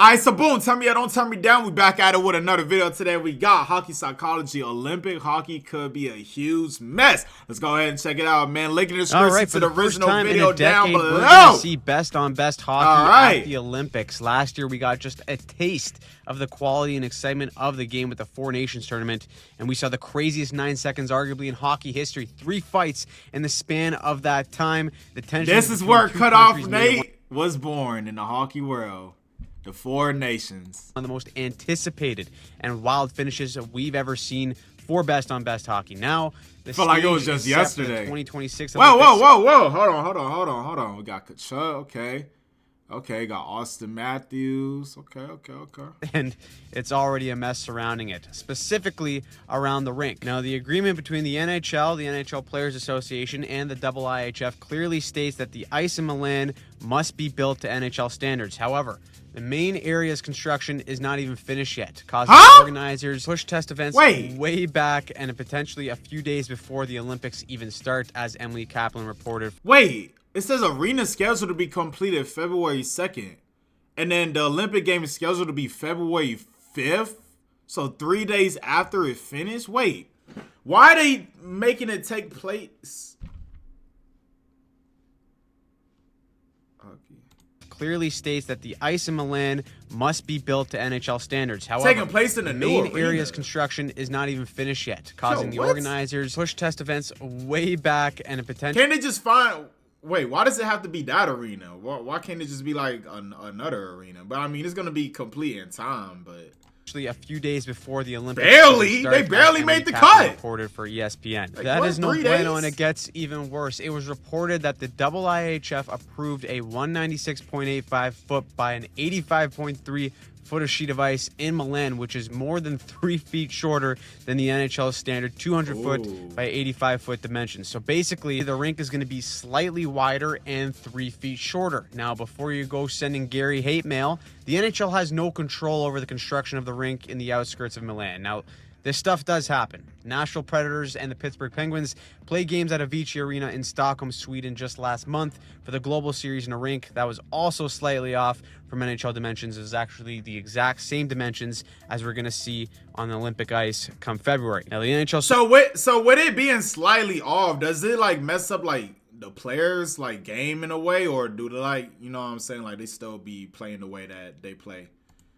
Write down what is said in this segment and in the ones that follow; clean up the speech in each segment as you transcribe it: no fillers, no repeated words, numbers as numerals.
Alright, so boom, turn me up, don't turn me down. We back at it with another video today. We got hockey psychology. Olympic hockey could be a huge mess. Let's go ahead and check it out, man. Link in the description to the original video down below. We're gonna see best on best hockey at the Olympics. Last year we got just a taste of the quality and excitement of the game with the Four Nations tournament, and we saw the craziest 9 seconds arguably in hockey history. 3 fights in the span of that time. The tension. This is where CutOffNate was born in the hockey world. The Four Nations. One of the most anticipated and wild finishes we've ever seen for best on best hockey. Now, I feel like it was just yesterday. 2026. Whoa. Hold on. We got Kachuk, okay. Got Austin Matthews. Okay. And it's already a mess surrounding it, specifically around the rink. Now, the agreement between the NHL, the NHL Players Association, and the IIHF clearly states that the ice in Milan must be built to NHL standards. However, the main area's construction is not even finished yet, causing organizers to push test events way back and potentially a few days before the Olympics even start, as Emily Kaplan reported. Wait, it says arena scheduled to be completed February 2nd, and then the Olympic game is scheduled to be February 5th, so 3 days after it finished? Wait, why are they making it take place? Clearly states that the ice in Milan must be built to NHL standards. However, taking place in the main area's construction is not even finished yet, causing the organizers to push test events way back and potentially. Can't they just find? Wait, why does it have to be that arena? Why can't it just be like another arena? But I mean, it's gonna be complete in time, but. Actually, a few days before the Olympics. They barely made the cut. Reported for ESPN. Like, that is no bueno, and it gets even worse. It was reported that the IIHF approved a 196.85 foot by an 85.3 foot of sheet of ice in Milan, which is more than 3 feet shorter than the NHL standard 200 foot by 85 foot dimensions. So basically, the rink is going to be slightly wider and 3 feet shorter. Now, before you go sending Gary hate mail, the NHL has no control over the construction of the rink in the outskirts of Milan. Now, this stuff does happen. Nashville Predators and the Pittsburgh Penguins play games at Avicii Arena in Stockholm, Sweden just last month for the Global Series in a rink that was also slightly off from NHL dimensions. It was actually the exact same dimensions as we're going to see on the Olympic ice come February. Now, the NHL... So with it being slightly off, does it like mess up like the players like game in a way, or do they like, you know what I'm saying, like they still be playing the way that they play?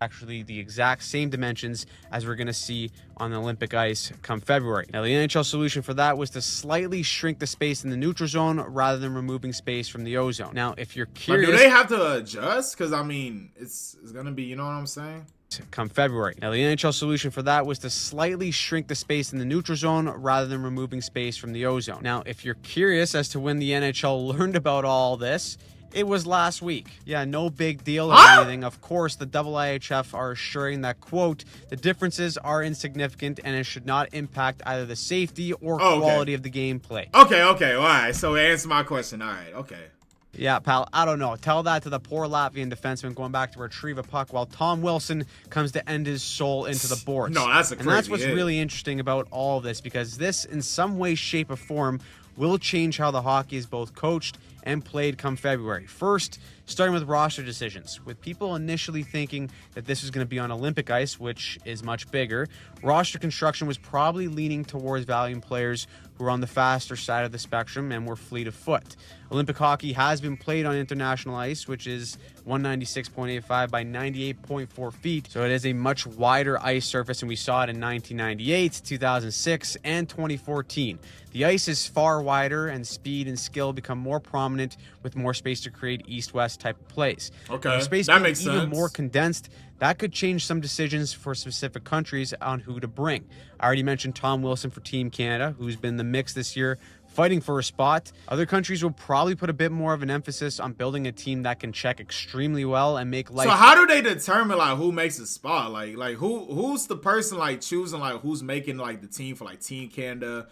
Actually the exact same dimensions as we're going to see on the Olympic ice come February. Now, the NHL solution for that was to slightly shrink the space in the neutral zone rather than removing space from the ozone. Now, if you're curious... But do they have to adjust? Because, I mean, it's going to be, you know what I'm saying? Come February. Now, the NHL solution for that was to slightly shrink the space in the neutral zone rather than removing space from the ozone. Now, if you're curious as to when the NHL learned about all this, it was last week. Yeah, no big deal or anything. Of course, the IIHF are assuring that, quote, the differences are insignificant and it should not impact either the safety or quality of the gameplay. Okay, all right. So answer my question. All right, okay. Yeah, pal, I don't know. Tell that to the poor Latvian defenseman going back to retrieve a puck while Tom Wilson comes to end his soul into the boards. No, that's a crazy And that's what's really interesting about all of this, because this, in some way, shape, or form, will change how the hockey is both coached and played come February. First, starting with roster decisions. With people initially thinking that this was going to be on Olympic ice, which is much bigger, roster construction was probably leaning towards valuing players who are on the faster side of the spectrum and were fleet of foot. Olympic hockey has been played on international ice, which is 196.85 by 98.4 feet. So it is a much wider ice surface, and we saw it in 1998, 2006, and 2014. The ice is far wider, and speed and skill become more prominent with more space to create east-west type of plays. Okay, space that makes sense. Even more condensed, that could change some decisions for specific countries on who to bring. I already mentioned Tom Wilson for Team Canada, who's been in the mix this year, fighting for a spot. Other countries will probably put a bit more of an emphasis on building a team that can check extremely well and make life... So how do they determine like who makes a spot? Like who's the person like choosing like who's making like the team for like Team Canada,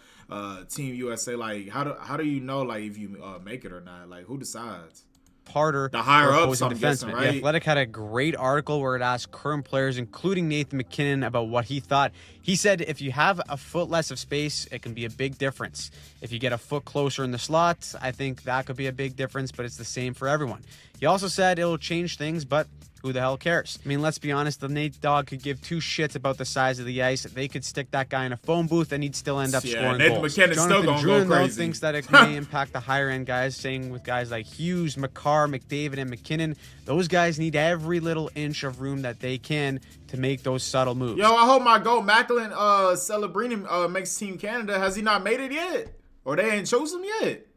Team USA? Like how do you know like if you make it or not? Like who decides? Harder, the higher ups, I'm guessing, right? The Athletic had a great article where it asked current players, including Nathan McKinnon, about what he thought. He said if you have a foot less of space, it can be a big difference. If you get a foot closer in the slot, I think that could be a big difference, but it's the same for everyone. He He also said it'll change things, but who the hell cares? I mean, let's be honest, the Nate Dogg could give two shits about the size of the ice. They could stick that guy in a phone booth and he'd still end up scoring Nathan goals. McKinnon's still Jonathan gonna Druin, go though, crazy. thinks that it may impact the higher-end guys, saying with guys like Hughes, McCarr, McDavid, and McKinnon, those guys need every little inch of room that they can to make those subtle moves. Yo, I hope my goat Macklin Celebrini makes Team Canada. Has he not made it yet? Or they ain't chosen him yet?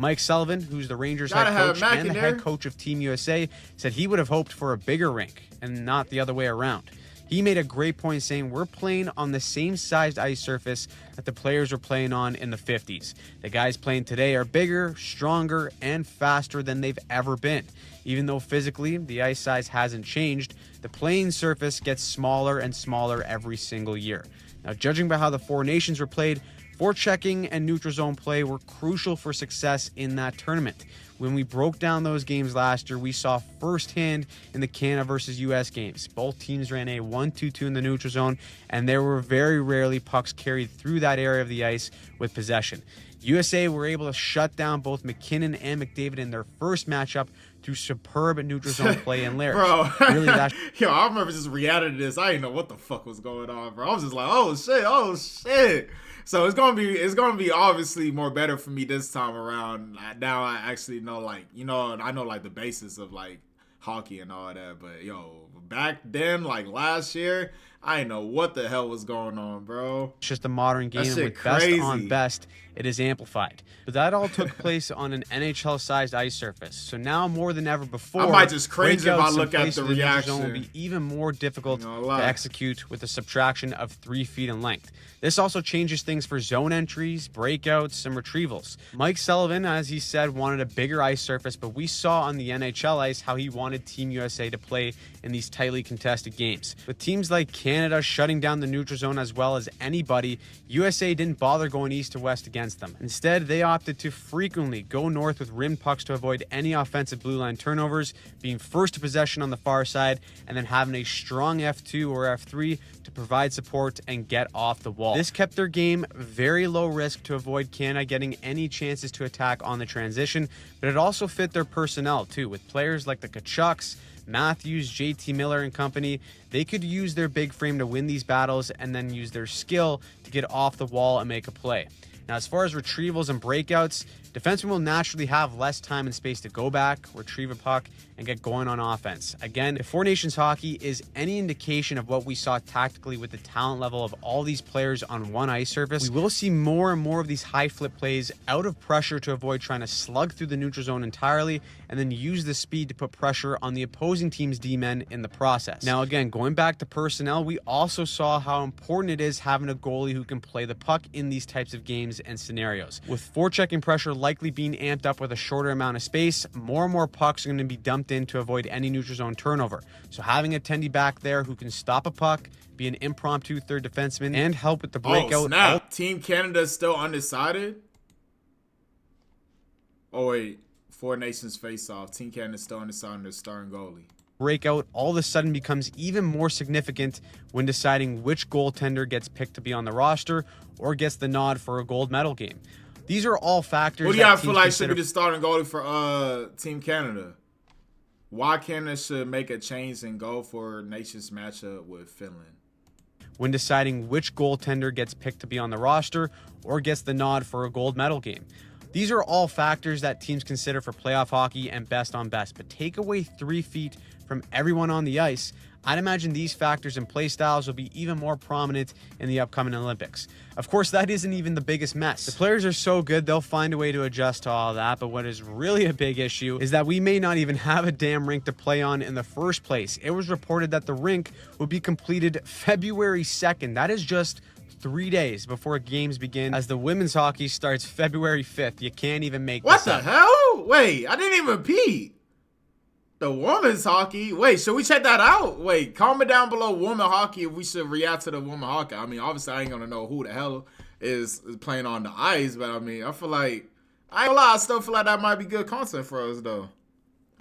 Mike Sullivan, who's the Rangers Gotta head coach have Mac and in the there. head coach of Team USA, said he would have hoped for a bigger rink and not the other way around. He made a great point saying we're playing on the same sized ice surface that the players were playing on in the 50s. The guys playing today are bigger, stronger, and faster than they've ever been. Even though physically the ice size hasn't changed, the playing surface gets smaller and smaller every single year. Now, judging by how the four nations were played, forechecking and neutral zone play were crucial for success in that tournament. When we broke down those games last year, we saw firsthand in the Canada versus US games. Both teams ran a 1-2-2 in the neutral zone, and there were very rarely pucks carried through that area of the ice with possession. USA were able to shut down both McKinnon and McDavid in their first matchup through superb neutral zone play and layers. Bro, really, that yo, I remember just reacting to this. I didn't know what the fuck was going on, bro. I was just like, oh shit. So it's gonna be obviously more better for me this time around. Now I actually know, like, you know, I know like the basis of like hockey and all that. But yo, back then, like last year, I didn't know what the hell was going on, bro. it's just a modern game, That and shit with crazy. best on best, it is amplified. But that all took place on an NHL-sized ice surface. So now more than ever before, I might just cringe if I breakouts in look at place the of neutral zone reaction. will be even more difficult No to lie. execute with a subtraction of 3 feet in length. This also changes things for zone entries, breakouts, and retrievals. Mike Sullivan, as he said, wanted a bigger ice surface, but we saw on the NHL ice how he wanted Team USA to play in these tightly contested games. With teams like Canada shutting down the neutral zone as well as anybody, USA didn't bother going east to west against them. Instead, they opted to frequently go north with rimmed pucks to avoid any offensive blue line turnovers, being first to possession on the far side, and then having a strong F2 or F3 to provide support and get off the wall. This kept their game very low risk to avoid Canada getting any chances to attack on the transition, but it also fit their personnel too, with players like the Kachucks, Matthews, JT Miller and company. They could use their big frame to win these battles and then use their skill to get off the wall and make a play. Now, as far as retrievals and breakouts, defensemen will naturally have less time and space to go back, retrieve a puck, and get going on offense. Again, if Four Nations hockey is any indication of what we saw tactically with the talent level of all these players on one ice surface, we will see more and more of these high flip plays out of pressure to avoid trying to slug through the neutral zone entirely and then use the speed to put pressure on the opposing team's D-men in the process. Now, again, going back to personnel, we also saw how important it is having a goalie who can play the puck in these types of games and scenarios. With forechecking pressure likely being amped up with a shorter amount of space, more and more pucks are going to be dumped in to avoid any neutral zone turnover. So having a tendy back there who can stop a puck, be an impromptu third defenseman, and help with the breakout. Oh, snap. Team Canada is still undecided? Oh, wait. Four Nations face-off. Team Canada is still undecided on their starting goalie. Breakout all of a sudden becomes even more significant when deciding which goaltender gets picked to be on the roster or gets the nod for a gold medal game. These are all factors. Who do y'all feel like should be the starting goalie for Team Canada? Why Canada should make a change and go for Nations matchup with Finland? When deciding which goaltender gets picked to be on the roster or gets the nod for a gold medal game. These are all factors that teams consider for playoff hockey and best on best, but take away 3 feet from everyone on the ice, I'd imagine these factors and play styles will be even more prominent in the upcoming Olympics. Of course, that isn't even the biggest mess. The players are so good, they'll find a way to adjust to all that, but what is really a big issue is that we may not even have a damn rink to play on in the first place. It was reported that the rink would be completed February 2nd. That is just 3 days before games begin, as the women's hockey starts February 5th. You can't even make What this the up. hell? Wait, I didn't even peep. The women's hockey? Wait, should we check that out? Wait, comment down below women hockey if we should react to the women hockey. I mean, obviously, I ain't going to know who the hell is playing on the ice, but I mean, I feel like, I ain't gonna lie, I still feel like that might be good content for us, though.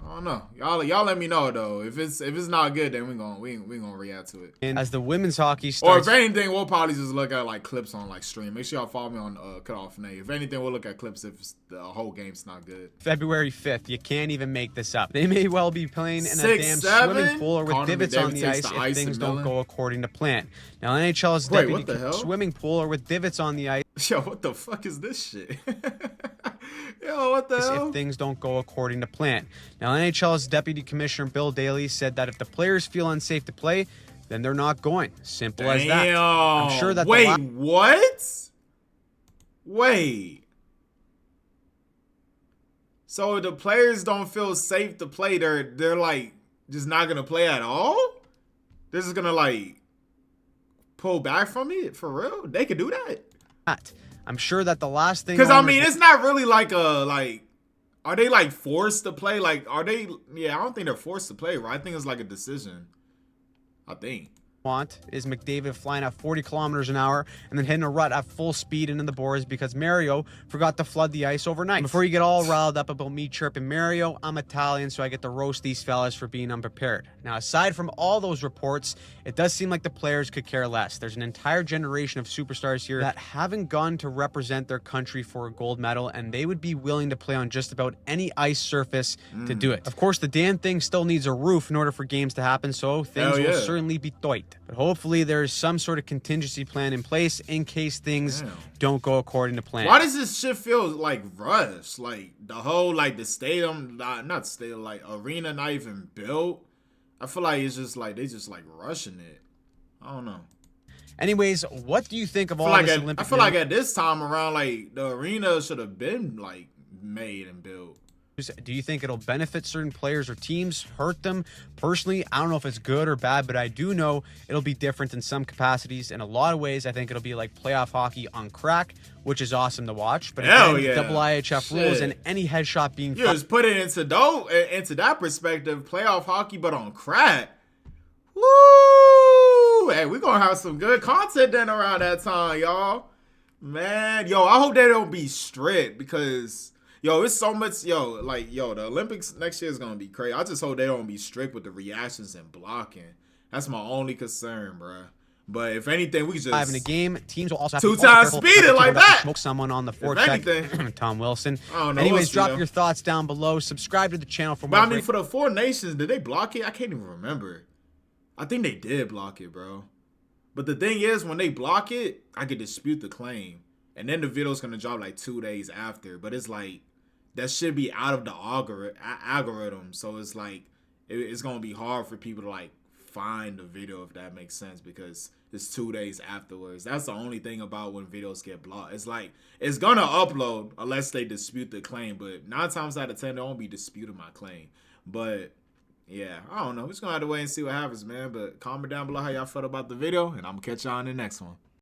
I don't know. Y'all let me know though. If it's not good, then we gonna react to it. And as the women's hockey Or starts, if anything, we'll probably just look at like clips on like stream. Make sure y'all follow me on CutOffNate. If anything, we'll look at clips if the whole game's not good. February 5th, you can't even make this up. They may well be playing in a 6, damn 7? swimming pool or with Connor divots on McDavid the takes ice the if ice things and don't Millen. go according to plan. Now, NHL's Wait, deputy what the hell? swimming pool or with divots on the ice. Yo, what the fuck is this shit? Yo, what the hell? If things don't go according to plan. Now, NHL's Deputy Commissioner Bill Daly said that if the players feel unsafe to play, then they're not going. Simple as that. I'm sure that Wait, what? Wait. So if the players don't feel safe to play, they're like just not gonna play at all? They're just gonna like pull back from it? For real? They could do that? I'm sure that the last thing, because I mean, it's not really like are they like forced to play? Like, are they? Yeah, I don't think they're forced to play, right? I think it's like a decision. I think. Want is McDavid flying at 40 kilometers an hour and then hitting a rut at full speed into the boards because Mario forgot to flood the ice overnight. Before you get all riled up about me chirping Mario, I'm Italian, so I get to roast these fellas for being unprepared. Now, aside from all those reports, it does seem like the players could care less. There's an entire generation of superstars here that haven't gone to represent their country for a gold medal, and they would be willing to play on just about any ice surface to do it. Of course, the damn thing still needs a roof in order for games to happen, so things will certainly be tight. But hopefully there's some sort of contingency plan in place in case things don't go according to plan. Why does this shit feel like rushed? Like the whole like the stadium, not stadium, like arena not even built. I feel like it's just like they just like rushing it. I don't know. Anyways, what do you think of all this Olympic? I feel like at this time around, like the arena should have been like made and built. Do you think it'll benefit certain players or teams, hurt them? Personally, I don't know if it's good or bad, but I do know it'll be different in some capacities. In a lot of ways, I think it'll be like playoff hockey on crack, which is awesome to watch. But again, double IHF rules and any headshot being just put it into that perspective, playoff hockey, but on crack. Woo! Hey, we're gonna have some good content then around that time, y'all. Man, yo, I hope they don't be strict because. Yo, it's so much, the Olympics next year is going to be crazy. I just hope they don't be strict with the reactions and blocking. That's my only concern, bro. But if anything, we just... Having a game, teams will also have 2 times speed it like that. Smoke someone on the forecheck. Tom Wilson. I don't know. Anyways, drop your thoughts down below. Subscribe to the channel for more. But I mean, for the 4 nations, did they block it? I can't even remember. I think they did block it, bro. But the thing is, when they block it, I could dispute the claim. And then the video's going to drop like 2 days after. But it's like... that should be out of the algorithm, so it's like it's gonna be hard for people to like find the video, if that makes sense, because it's 2 days afterwards. That's the only thing about when videos get blocked. It's like it's gonna upload unless they dispute the claim, but 9 times out of 10 they won't be disputing my claim. But yeah, I don't know. We're just gonna have to wait and see what happens, man. But comment down below how y'all felt about the video, and I'm gonna catch y'all in the next one.